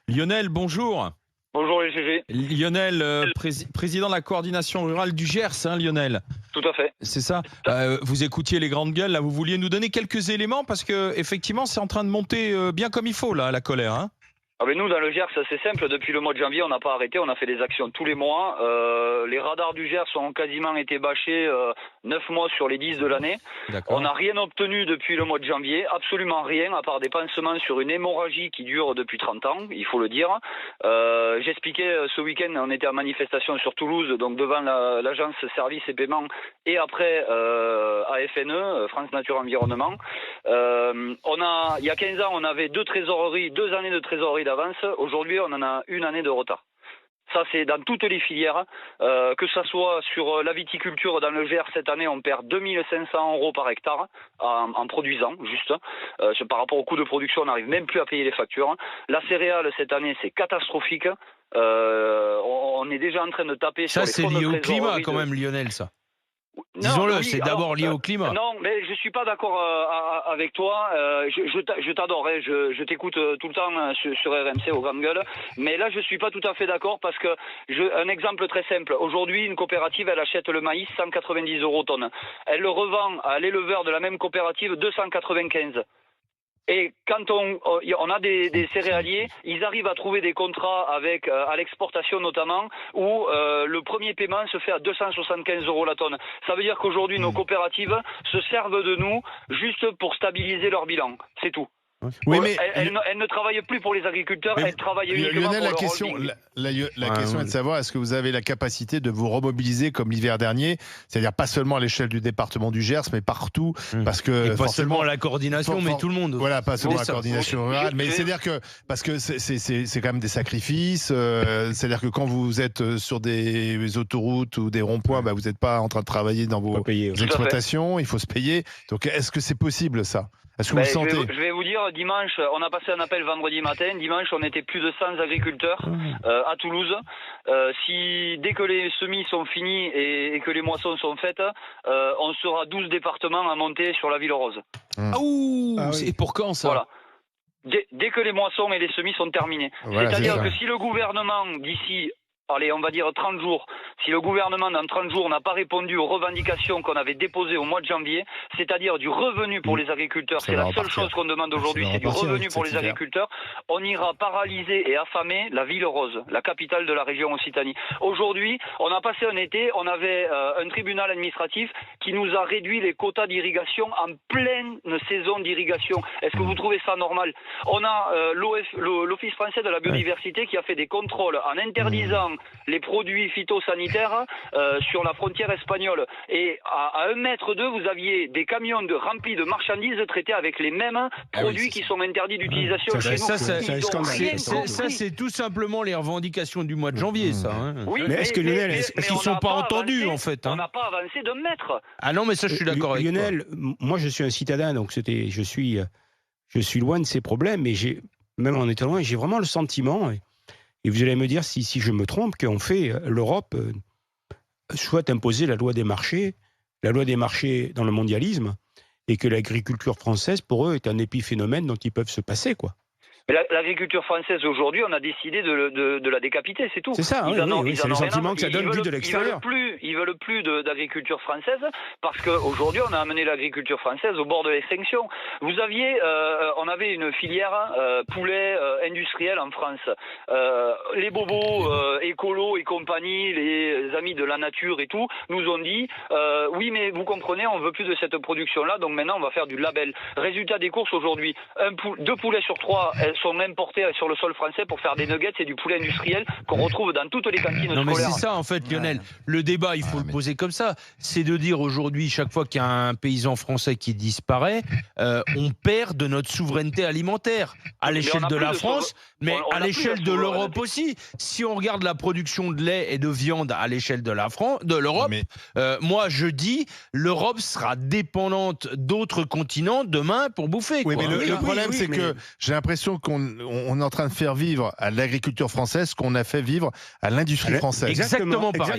Lionel, bonjour. Bonjour les GG. Lionel, président de la coordination rurale du Gers, hein, Lionel. Tout à fait. C'est ça. Vous écoutiez les grandes gueules, là, vous vouliez nous donner quelques éléments parce que effectivement, c'est en train de monter bien comme il faut, là, la colère. Hein. Ah ben nous dans le Gers c'est simple, depuis le mois de janvier on n'a pas arrêté, on a fait des actions tous les mois. Les radars du Gers ont quasiment été bâchés 9 mois sur les 10 de l'année. On n'a rien obtenu depuis le mois de janvier, absolument rien, à part des pansements sur une hémorragie qui dure depuis 30 ans, il faut le dire. J'expliquais ce week-end, on était en manifestation sur Toulouse, donc devant l'agence Services et Paiements, et après AFNE, France Nature Environnement. Il y a 15 ans on avait 2 années de trésorerie d'avance. Aujourd'hui, on en a une année de retard. Ça, c'est dans toutes les filières, que ce soit sur la viticulture dans le Gers. Cette année, on perd 2500 € par hectare en produisant, juste. Par rapport au coût de production, on n'arrive même plus à payer les factures. La céréale, cette année, c'est catastrophique. On est déjà en train de taper sur les fonds de trésorerie. Ça, c'est lié au climat, quand même, Lionel, ça. Disons-le, c'est d'abord lié au climat. Non, mais je suis pas d'accord avec toi. Je t'adore, hein, je t'écoute tout le temps sur RMC aux grandes gueules. Mais là, je suis pas tout à fait d'accord parce que un exemple très simple. Aujourd'hui, une coopérative, elle achète le maïs 190 € tonne. Elle le revend à l'éleveur de la même coopérative 295. Et quand on a des céréaliers, ils arrivent à trouver des contrats avec à l'exportation notamment, où le premier paiement se fait à 275 € la tonne. Ça veut dire qu'aujourd'hui nos coopératives se servent de nous juste pour stabiliser leur bilan. C'est tout. Oui, mais elle ne travaille plus pour les agriculteurs, elle travaille uniquement Lionel, pour la question est de savoir, est-ce que vous avez la capacité de vous remobiliser comme l'hiver dernier, c'est-à-dire pas seulement à l'échelle du département du Gers, mais partout, parce que et pas seulement la coordination, mais tout le monde. Voilà, pas seulement la coordination rurale, mais c'est-à-dire que parce que c'est quand même des sacrifices, c'est-à-dire que quand vous êtes sur des autoroutes ou des ronds-points, vous n'êtes pas en train de travailler dans vos exploitations, il faut se payer. Donc, est-ce que c'est possible ça? Est-ce que vous le sentez? Je vais vous dire, dimanche, on a passé un appel vendredi matin. Dimanche, on était plus de 100 agriculteurs à Toulouse. Dès que les semis sont finis et que les moissons sont faites, on sera 12 départements à monter sur la Ville Rose. C'est pour quand ça? Voilà. Dès que les moissons et les semis sont terminés. Voilà, c'est-à-dire que si le gouvernement, d'ici... Allez, on va dire 30 jours. Si le gouvernement, dans 30 jours, n'a pas répondu aux revendications qu'on avait déposées au mois de janvier, c'est-à-dire du revenu pour les agriculteurs, c'est la seule chose qu'on demande aujourd'hui, c'est du revenu pour les agriculteurs, on ira paralyser et affamer la Ville Rose, la capitale de la région Occitanie. Aujourd'hui, on a passé un été, on avait un tribunal administratif qui nous a réduit les quotas d'irrigation en pleine saison d'irrigation. Est-ce que vous trouvez ça normal? On a l'Office français de la biodiversité qui a fait des contrôles en interdisant les produits phytosanitaires sur la frontière espagnole. Et à 1 mètre d'eux, vous aviez des camions remplis de marchandises traitées avec les mêmes produits qui sont interdits d'utilisation chez nous. Ça, c'est tout simplement les revendications du mois de janvier, ça. Hein. Oui, mais est-ce qu'ils ne sont pas entendus, en fait? On n'a pas avancé de mètre. Ah non, mais ça, je suis d'accord avec Lionel, moi, je suis un citadin, donc je suis loin de ces problèmes, mais même en étant loin, j'ai vraiment le sentiment... Et vous allez me dire si je me trompe, l'Europe souhaite imposer la loi des marchés dans le mondialisme, et que l'agriculture française, pour eux, est un épiphénomène dont ils peuvent se passer, quoi. Mais l'agriculture française aujourd'hui, on a décidé de la décapiter, c'est tout. C'est ça, c'est le sentiment que ça donne vu de l'extérieur. Ils veulent plus d'agriculture française parce qu'aujourd'hui, on a amené l'agriculture française au bord de l'extinction. On avait une filière poulet industriel en France. Les bobos écolos et compagnie, les amis de la nature et tout, nous ont dit oui, mais vous comprenez, on veut plus de cette production-là, donc maintenant on va faire du label. Résultat des courses aujourd'hui, 2 poulets sur 3 sont importés sur le sol français pour faire des nuggets. C'est du poulet industriel qu'on retrouve dans toutes les cantines scolaires. Non, mais c'est ça, en fait, Lionel. Le débat, il faut le poser comme ça. C'est de dire aujourd'hui, chaque fois qu'il y a un paysan français qui disparaît, on perd de notre souveraineté alimentaire à l'échelle de la France, mais à l'échelle de l'Europe aussi. Si on regarde la production de lait et de viande à l'échelle de l'Europe, moi, je dis, l'Europe sera dépendante d'autres continents demain pour bouffer. Oui, mais le problème, c'est que j'ai l'impression qu'on est en train de faire vivre à l'agriculture française ce qu'on a fait vivre à l'industrie française. Exactement pareil.